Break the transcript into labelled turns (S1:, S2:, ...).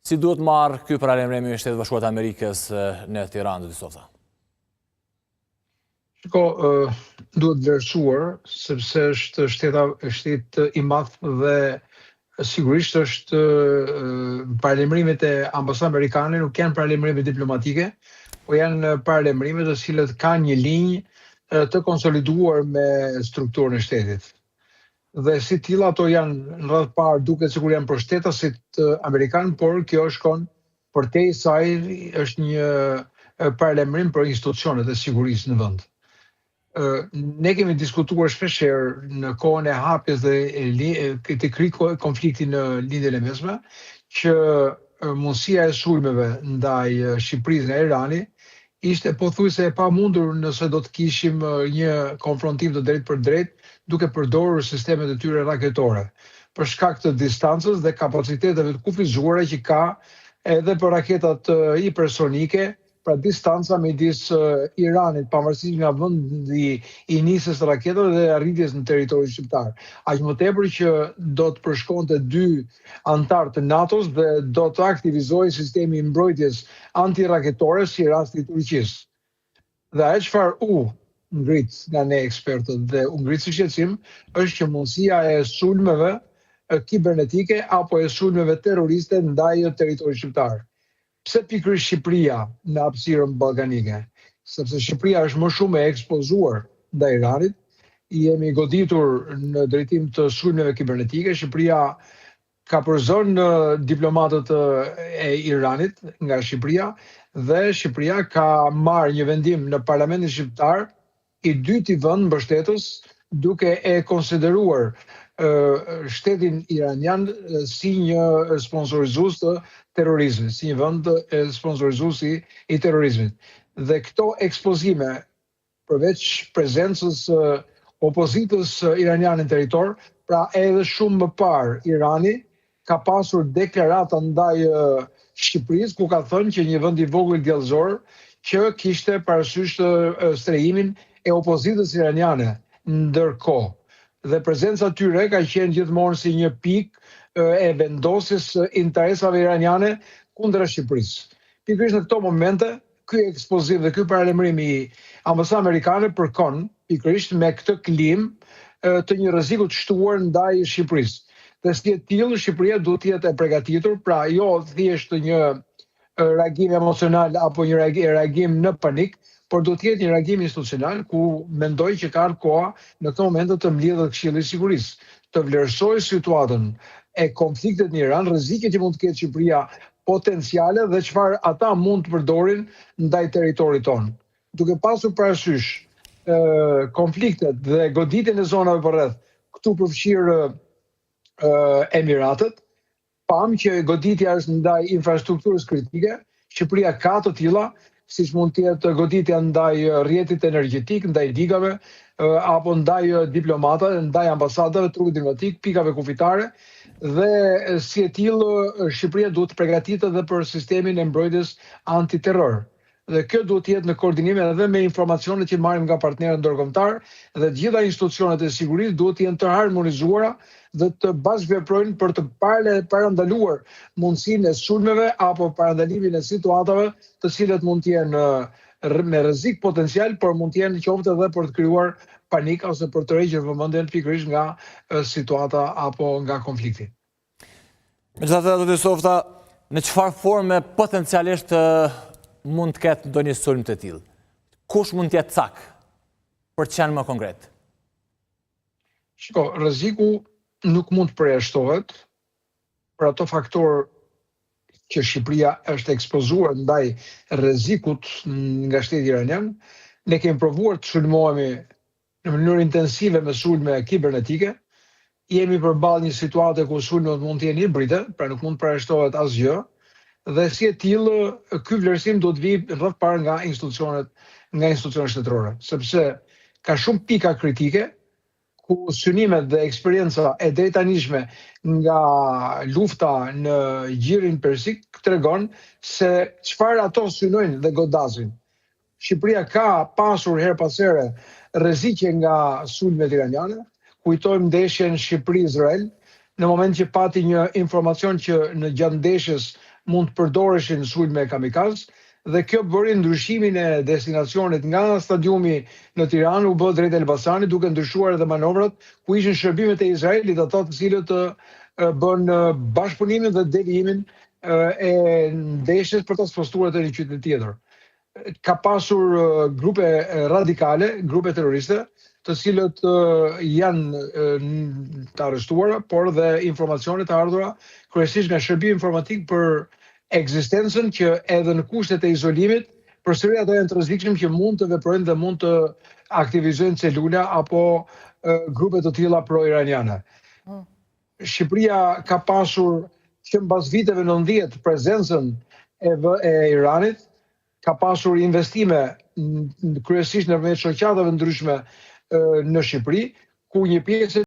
S1: Si duhet marrë ky paralajmërim i Shtetit Bashkuar të Amerikës në Tiranë, Dysofta?
S2: Duhet vlerësuar, sepse është shtet i madh dhe sigurisht është paralajmërimet e ambasadës amerikane nuk janë paralajmërime diplomatike, po janë paralajmërime të cilët kanë një linjë të konsoliduar me strukturën e shtetit. Dhe si tilla ato janë në radhë parë duket sikur janë për shtetasit amerikan, por kjo shkon përtej saj është një paralajmërim për institucionet e sigurisë në vend. Ne kemi diskutuar shpeshherë në kohën e hapjes dhe të krijë konflikti në lindjen e mesme që mundësia e sulmeve ndaj Shqipërisë nga Irani ishte pothuajse e pamundur nëse do të kishim një konfrontim të drejtë për drejtë duke përdorur sistemet e tyre raketore, për shkak të distancës dhe kapaciteteve të kufizuara që ka edhe për raketat hipersonike. Pra distanca midis Iranit, pavarësisht nga vendi i nisjes së raketave dhe arritjes në territorin shqiptar. Aq më tepër që do të përshkonte 2 antar të NATO-s dhe do të aktivizojë sistemi i mbrojtjes antiraketore si rasti i Turqisë. Dhe ajo çfarë u ngrit nga ne ekspertët dhe u ngrit si shqetësim është që mundësia e sulmeve kibernetike apo e sulmeve terroriste ndaj territorit shqiptar. Pse pikërisht Shqipëria në hapësirën ballkanike? Sepse Shqipëria është më shumë e ekspozuar ndaj Iranit, jemi goditur në drejtim të sulmeve kibernetike, Shqipëria ka përzon diplomatët e Iranit nga Shqipëria dhe Shqipëria ka marrë një vendim në Parlamentin shqiptar, i dyti vend mbështetës, duke e konsideruar shtetin iranian si një sponsorizues të terrorizmit, si një vend sponsorizues i terrorizmit. Dhe këto ekspozime, përveç prezencës opozitës iraniane në territor, pra edhe shumë më parë Irani ka pasur deklarata ndaj Shqipërisë ku ka thënë që një vend i vogël djallëzor që kishte parasysh strehimin e opozitës iraniane ndërkohë. Dhe prezenca tyre ka qenë gjithmonë si një pikë e vendosjes interesave iraniane kundër Shqipërisë. Pikërisht në këto momente, ky ekspozim dhe ky paralajmërim i ambasadës amerikane përkon pikërisht me këtë klimë të një rreziku të shtuar ndaj Shqipërisë. Dhe si e tillë, Shqipëria duhet të jetë e përgatitur, pra jo thjesht një reagim emocional apo një reagim në panik, por do të jetë një reagim institucional ku mendoj që ka koha në këtë moment të mbledhë Këshilli i Sigurisë, të vlerësojë situatën e konfliktit në Iran, rreziqet që mund të ketë Shqipëria potenciale dhe çfarë ata mund të përdorin ndaj territorit tonë. Duke pasur parasysh konfliktet dhe goditjen e zonave përreth, këtu përfshirë Emiratet, pam që goditja është ndaj infrastrukturës kritike, Shqipëria ka të tilla, siç mund të jetë goditja ndaj rrjetit energjetik, ndaj digave, apo ndaj diplomatave, ndaj ambasadave, trupit diplomatik, pikave kufitare, dhe si e tillë Shqipëria duhet të përgatitet edhe për sistemin e mbrojtjes antiterror. Dhe kjo duhet të jetë në koordinim edhe me informacionet që marrim nga partnerët ndërkombëtar dhe të gjitha institucionet e sigurisë duhet të jenë të harmonizuara dhe të bashkëveprojnë për të parandaluar mundësinë e sulmeve apo parandalimin e situatave të cilat mund të jenë me rrezik potencial, por mund të jenë qoftë edhe për të krijuar panik ose për të rregjur vëmendjen pikërisht nga situata apo nga konflikti.
S1: Megjithatë, do të Dysofta, në çfarë forme potencialisht mund të ketë ndonjë sulm të tillë? Kush mund të jetë cak? Për të qenë më konkret.
S2: Shiko, rreziku nuk mund të përjashtohet për ato faktorë që Shqipëria është ekspozuar ndaj rrezikut nga shteti iranian. Ne kemi provuar të sulmohemi në mënyrë intensive me sulme kibernetike. Jemi përballë një situate ku sulmet mund të jenë hibride, pra nuk mund të përjashtohet asgjë. Dhe si e tillë, ky vlerësim do të vijë rreth parë nga institucionet shtetërore, sepse ka shumë pika kritike ku synimet dhe eksperienca e drejtanishme nga lufta në Gjirin Persik tregon se çfarë ato synojnë dhe godasin. Shqipëria ka pasur her pas here rreziqe nga sulmet iraniane, kujtojmë ndeshjen Shqipëri-Izrael, në moment që pati një informacion që në gjatë ndeshjes mund të përdoreshin sulme kamikaz, dhe kjo bëri ndryshimin e destinacionit nga stadiumi në Tiranë u bë drejt Elbasanit, duke ndryshuar edhe manovrat ku ishin shërbimet e Izraelit, ato të cilët bën bashkëpunimin dhe devijimin e ndeshjes për ta spostuar të një qytet tjetër. Ka pasur grupe radikale, grupe terroriste, të cilët janë të arrestuara, por dhe informacione të ardhura kryesisht nga shërbimi informatik për ekzistencën që edhe në kushtet e izolimit, përsëri ata janë të rrezikshëm që mund të veprojnë dhe mund të aktivizojnë celula apo grupe të tilla pro-iraniane. Shqipëria ka pasur që mbas viteve 90 prezencën e Iranit, ka pasur investime kryesisht nëpërmjet shoqatave ndryshme në Shqipëri, ku një pjesë